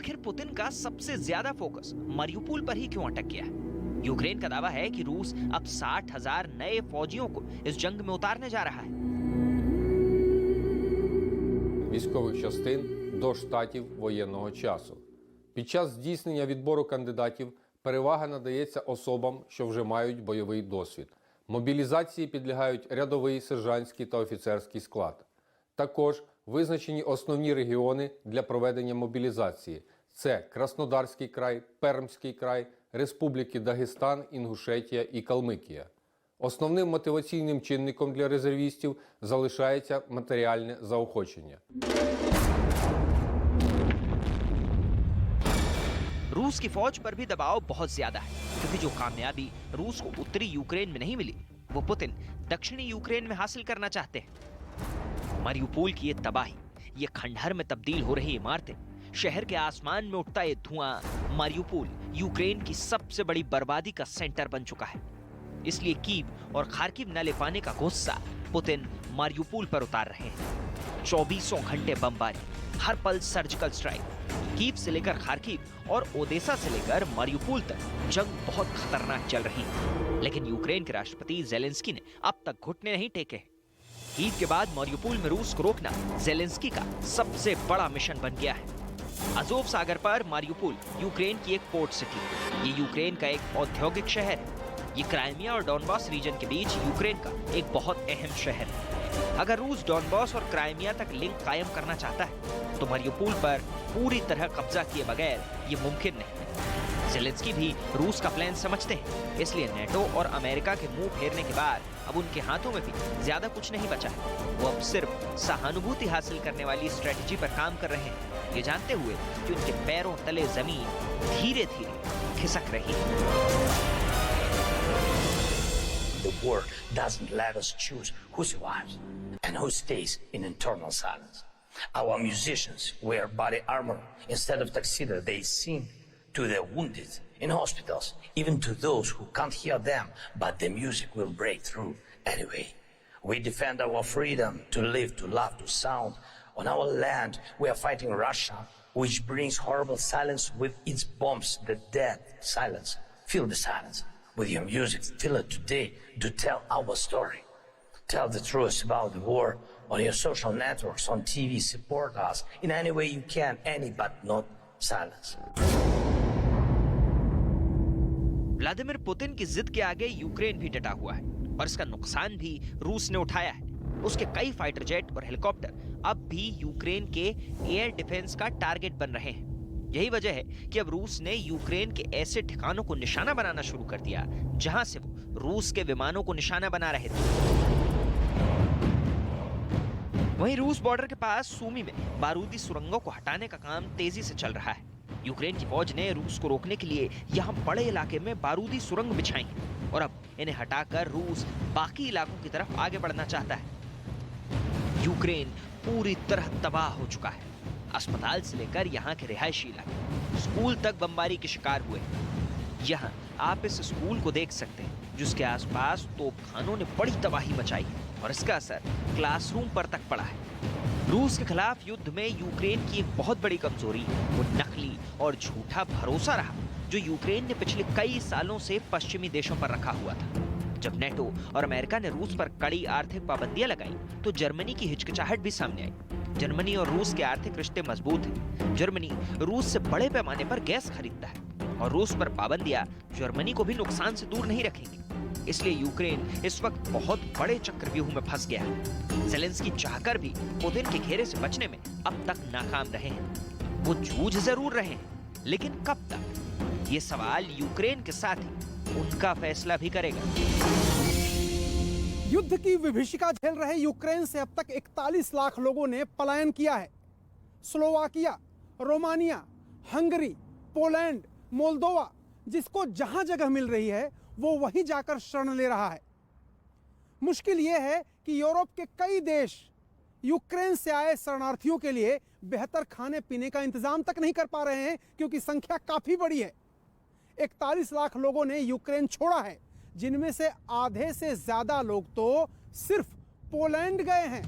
आखिर पुतिन का सबसे ज्यादा फोकस मारियुपोल पर ही क्यों अटक गया है? यूक्रेन का दावा है कि रूस अब 60,000 नए फौजियों को इस जंग में उतारने जा रहा है। Військових частин до штатів воєнного часу. Під час здійснення відбору кандидатів перевага надається особам, що вже мають бойовий досвід. Мобілізації підлягають рядовий, сержантський та офіцерський склад. Також визначені основні регіони для проведення мобілізації. Це Краснодарський край, Пермський край, Республіки Дагестан, Інгушетія і Калмикія. Основним мотиваційним чинником для резервістів залишається матеріальне заохочення. रूस की फौज पर भी दबाव बहुत ज्यादा है, क्योंकि जो कामयाबी रूस को उत्तरी यूक्रेन में नहीं मिली, वो पुतिन दक्षिणी यूक्रेन में हासिल करना चाहते हैं। मारियुपोल की ये तबाही, ये खंडहर में तब्दील हो रही इमारतें, शहर के आसमान में उठता ये धुआं, मारियुपोल यूक्रेन की सबसे बड़ी बर्बादी का सेंटर बन चुका है। इसलिए कीव और खार्किव न ले पाने का गुस्सा पुतिन मारियुपोल पर उतार रहे हैं। 24 घंटे बमबारी, हर पल सर्जिकल स्ट्राइक। कीव से लेकर खार्किव और ओदेसा से लेकर मारियुपोल तक जंग बहुत खतरनाक चल रही है। लेकिन यूक्रेन के राष्ट्रपति जेलेंस्की ने अब तक घुटने नहीं टेके। कीव के बाद मारियुपोल में रूस को रोकना जेलेंस्की का सबसे बड़ा मिशन बन गया है। अजोव सागर पर मारियुपोल यूक्रेन की एक पोर्ट सिटी, ये यूक्रेन का एक औद्योगिक शहर है। ये क्राइमिया और डॉनबास रीजन के बीच यूक्रेन का एक बहुत अहम शहर है। अगर रूस डॉनबास और क्राइमिया तक लिंक कायम करना चाहता है, तो मारियुपोल पर पूरी तरह कब्जा किए बगैर ये मुमकिन नहीं। जेलेंस्की भी रूस का प्लान समझते हैं, इसलिए नेटो और अमेरिका के मुंह फेरने के बाद अब उनके हाथों में भी ज्यादा कुछ नहीं बचा है। वो अब सिर्फ सहानुभूति हासिल करने वाली स्ट्रेटेजी पर काम कर रहे हैं, ये जानते हुए कि उनके पैरों तले जमीन धीरे धीरे खिसक रही है। The war doesn't let us choose who survives and who stays in internal silence. Our musicians wear body armor instead of tuxedo. They sing to the wounded in hospitals, even to those who can't hear them, but the music will break through anyway. We defend our freedom to live, to love, to sound. On our land, we are fighting Russia, which brings horrible silence with its bombs, the dead silence. Feel the silence with your music. Feel it today to tell our story. Tell the truth about the war on your social networks, on TV. Support us in any way you can, any but not silence. Vladimir Putin की जिद के आगे Ukraine भी डटा हुआ है और इसका नुकसान भी रूस ने उठाया है। उसके कई फाइटर जेट और हेलीकॉप्टर अब भी यूक्रेन के एयर डिफेंस का टारगेट बन रहे हैं। यही वजह है कि अब रूस ने यूक्रेन के ऐसे ठिकानों को निशाना बनाना शुरू कर दिया जहां से वो रूस के विमानों को निशाना बना रहे थे। वहीं रूस बॉर्डर के पास सूमी में बारूदी सुरंगों को हटाने का काम तेजी से चल रहा है। यूक्रेन की फौज ने रूस को रोकने के लिए यहां बड़े इलाके में बारूदी सुरंग बिछाई है और अब इन्हें हटाकर रूस बाकी इलाकों की तरफ आगे बढ़ना चाहता है। यूक्रेन पूरी तरह तबाह हो चुका है। अस्पताल से लेकर यहाँ के रिहायशी इलाके, स्कूल तक बमबारी के शिकार हुए। यहाँ आप इस स्कूल को देख सकते हैं जिसके आसपास तोपखानों ने बड़ी तबाही मचाई है और इसका असर क्लासरूम पर तक पड़ा है। रूस के खिलाफ युद्ध में यूक्रेन की एक बहुत बड़ी कमजोरी वो नकली और झूठा भरोसा रहा जो यूक्रेन ने पिछले कई सालों से पश्चिमी देशों पर रखा हुआ था। जब नेटो और अमेरिका ने रूस पर कड़ी आर्थिक पाबंदियां लगाई तो जर्मनी की हिचकिचाहट भी सामने आई। जर्मनी और रूस के आर्थिक रिश्ते मजबूत हैं। जर्मनी रूस से बड़े पैमाने पर गैस खरीदता है और रूस पर पाबंदियां जर्मनी को भी नुकसान से दूर नहीं रखेंगी। इसलिए यूक्रेन इस वक्त बहुत बड़े चक्रव्यूह में फंस गया है। ज़ेलेंस्की चाहकर भी पुतिन के घेरे से बचने में अब तक नाकाम रहे हैं। वो जूझ जरूर रहे हैं, लेकिन कब तक, ये सवाल यूक्रेन के साथ ही उनका फैसला भी करेगा। युद्ध की विभीषिका झेल रहे यूक्रेन से अब तक 41 लाख लोगों ने पलायन किया है। Slovakia, Romania, Hungary, Poland, Moldova, जिसको जहां जगह मिल रही है वो वहीं जाकर शरण ले रहा है। मुश्किल यह है कि यूरोप के कई देश यूक्रेन से आए शरणार्थियों के लिए बेहतर खाने पीने का इंतजाम तक नहीं कर पा रहे हैं क्योंकि संख्या काफी बड़ी है। 41 लाख लोगों ने यूक्रेन छोड़ा है, जिनमें से आधे से ज्यादा लोग तो सिर्फ पोलैंड गए हैं।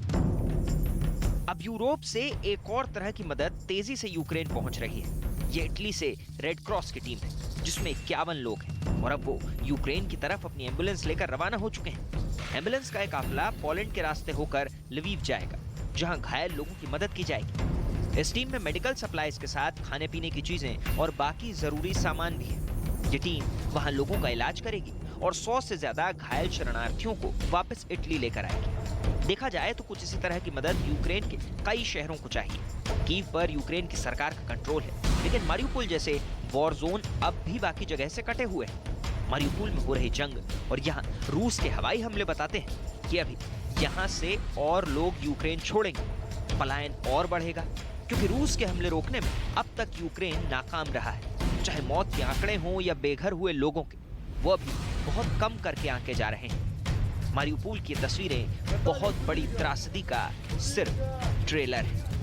अब यूरोप से एक और तरह की मदद तेजी से यूक्रेन पहुंच रही है। ये इटली से रेड क्रॉस की टीम है, जिसमें 51 लोग हैं और अब वो यूक्रेन की तरफ अपनी एम्बुलेंस लेकर रवाना हो चुके हैं। एम्बुलेंस का एक काफिला पोलैंड के रास्ते होकर लवीव जाएगा, जहां घायल लोगों की मदद की जाएगी। इस टीम में मेडिकल सप्लाईज के साथ खाने पीने की चीजें और बाकी जरूरी सामान भी है। ये टीम वहां लोगों का इलाज करेगी और 100 से ज्यादा घायल शरणार्थियों को वापस इटली लेकर आएगी। देखा जाए तो कुछ इसी तरह की मदद यूक्रेन के कई शहरों को चाहिए। कीव पर यूक्रेन की सरकार का कंट्रोल है, लेकिन मारियुपोल जैसे वॉर जोन अब भी बाकी जगह से कटे हुए हैं। मारियुपोल में हो रही जंग और यहाँ रूस के हवाई हमले बताते हैं कि अभी यहाँ से और लोग यूक्रेन छोड़ेंगे, पलायन और बढ़ेगा, क्योंकि रूस के हमले रोकने में अब तक यूक्रेन नाकाम रहा है। चाहे मौत के आंकड़े हों या बेघर हुए लोगों के, वो अभी बहुत कम करके आंके जा रहे हैं। मारियुपोल की तस्वीरें बहुत बड़ी त्रासदी का सिर्फ ट्रेलर है।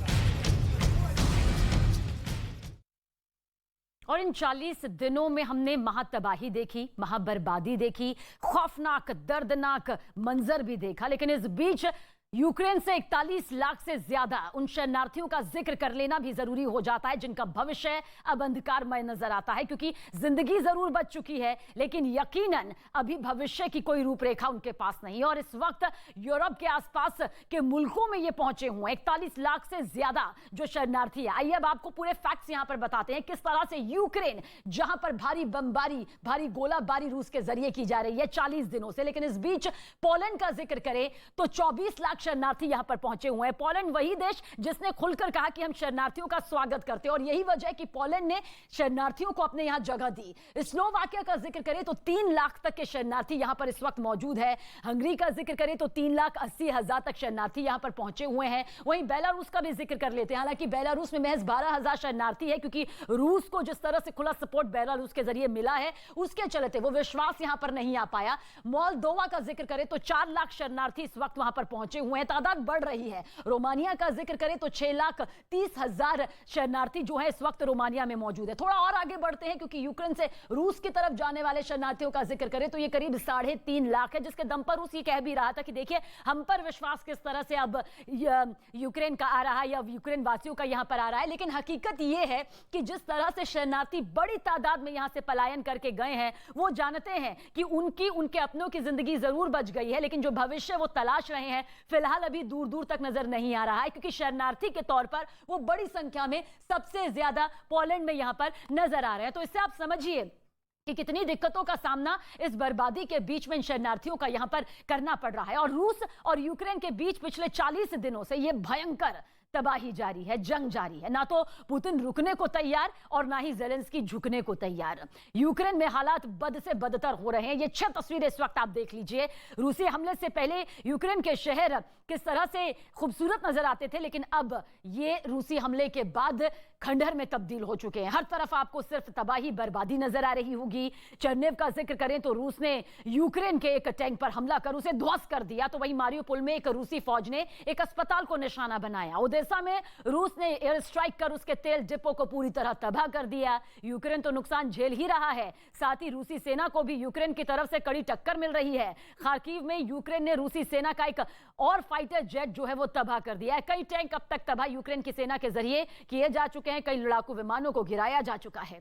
और इन 40 दिनों में हमने महातबाही देखी, महाबर्बादी देखी, खौफनाक दर्दनाक मंजर भी देखा, लेकिन इस बीच यूक्रेन से 41 लाख से ज्यादा उन शरणार्थियों का जिक्र कर लेना भी जरूरी हो जाता है जिनका भविष्य अब अंधकारमय नजर आता है, क्योंकि जिंदगी जरूर बच चुकी है लेकिन यकीनन अभी भविष्य की कोई रूपरेखा उनके पास नहीं। और इस वक्त यूरोप के आसपास के मुल्कों में ये पहुंचे हुए 41 लाख से ज्यादा जो शरणार्थी है। आइए अब आपको पूरे फैक्ट्स यहां पर बताते हैं किस तरह से यूक्रेन, जहां पर भारी बमबारी, भारी गोलाबारी रूस के जरिए की जा रही है 40 दिनों से, लेकिन इस बीच पोलैंड का जिक्र करें तो 24 लाख शरणार्थी यहां पर पहुंचे हुए हैं। पोलैंड वही देश जिसने खुलकर कहा कि हम शरणार्थियों का स्वागत करते हैं और यही वजह है कि पोलैंड ने शरणार्थियों को अपने यहां जगह दी। स्लोवाकिया का जिक्र करें तो 3 लाख तक के शरणार्थी यहां पर इस वक्त मौजूद है। हंगरी का जिक्र करें तो 3,80,000 तक शरणार्थी यहां पर पहुंचे हुए हैं। वहीं बेलारूस का भी जिक्र कर लेते हैं। हालांकि बेलारूस में महज 12,000 शरणार्थी है, क्योंकि रूस को जिस तरह से खुला सपोर्ट बेलारूस के जरिए मिला है उसके चलते वो विश्वास यहां पर नहीं आ पाया। मोल्दोवा का जिक्र करें तो 4 लाख शरणार्थी इस वक्त वहां पर पहुंचे हुए हैं, तादाद बढ़ रही है। रोमानिया का जिक्र करें तो 6,30,000 शरणार्थी जो है इस वक्त रोमानिया में मौजूद है। थोड़ा और आगे बढ़ते हैं, क्योंकि यूक्रेन से रूस की तरफ जाने वाले शरणार्थियों का जिक्र करें तो ये करीब 3.5 लाख है, जिसके दम पर रूस ये कह भी रहा था कि देखिए हम पर विश्वास किस तरह से अब यूक्रेन का आ रहा है या यूक्रेन वासियों का यहां पर आ रहा है। लेकिन हकीकत ये है कि जिस तरह से शरणार्थी बड़ी तादाद में यहां से पलायन करके गए हैं, वो जानते हैं कि उनके अपनों की जिंदगी जरूर बच गई है, लेकिन जो भविष्य वो तलाश रहे हैं फिलहाल अभी दूर दूर तक नजर नहीं आ रहा है, क्योंकि शरणार्थी के तौर पर वो बड़ी संख्या में सबसे ज्यादा पोलैंड में यहां पर नजर आ रहे हैं। तो इससे आप समझिए कि कितनी दिक्कतों का सामना इस बर्बादी के बीच में इन शरणार्थियों का यहां पर करना पड़ रहा है। और रूस और यूक्रेन के बीच पिछले 40 दिनों से यह भयंकर तबाही जारी है, जंग जारी है। ना तो पुतिन रुकने को तैयार और ना ही ज़ेलेंस्की झुकने को तैयार। यूक्रेन में हालात बद से बदतर हो रहे हैं। ये 6 तस्वीरें इस वक्त आप देख लीजिए। रूसी हमले से पहले यूक्रेन के शहर किस तरह से खूबसूरत नजर आते थे, लेकिन अब ये रूसी हमले के बाद खंडहर में तब्दील हो चुके हैं। हर तरफ आपको सिर्फ तबाही बर्बादी नजर आ रही होगी। चर्नेव का जिक्र करें तो रूस ने यूक्रेन के एक टैंक पर हमला कर उसे ध्वस्त कर दिया, तो वहीं मारियुपोल में एक रूसी फौज ने एक अस्पताल को निशाना बनाया। ओडेसा में रूस ने एयर स्ट्राइक कर उसके तेल डिपो को पूरी तरह तबाह कर दिया। यूक्रेन तो नुकसान झेल ही रहा है, साथ ही रूसी सेना को भी यूक्रेन की तरफ से कड़ी टक्कर मिल रही है। खार्किव में यूक्रेन ने रूसी सेना का एक और फाइटर जेट जो है वो तबाह कर दिया है। कई टैंक अब तक तबाह यूक्रेन की सेना के जरिए किए जा चुके हैं, कई लड़ाकू विमानों को गिराया जा चुका है।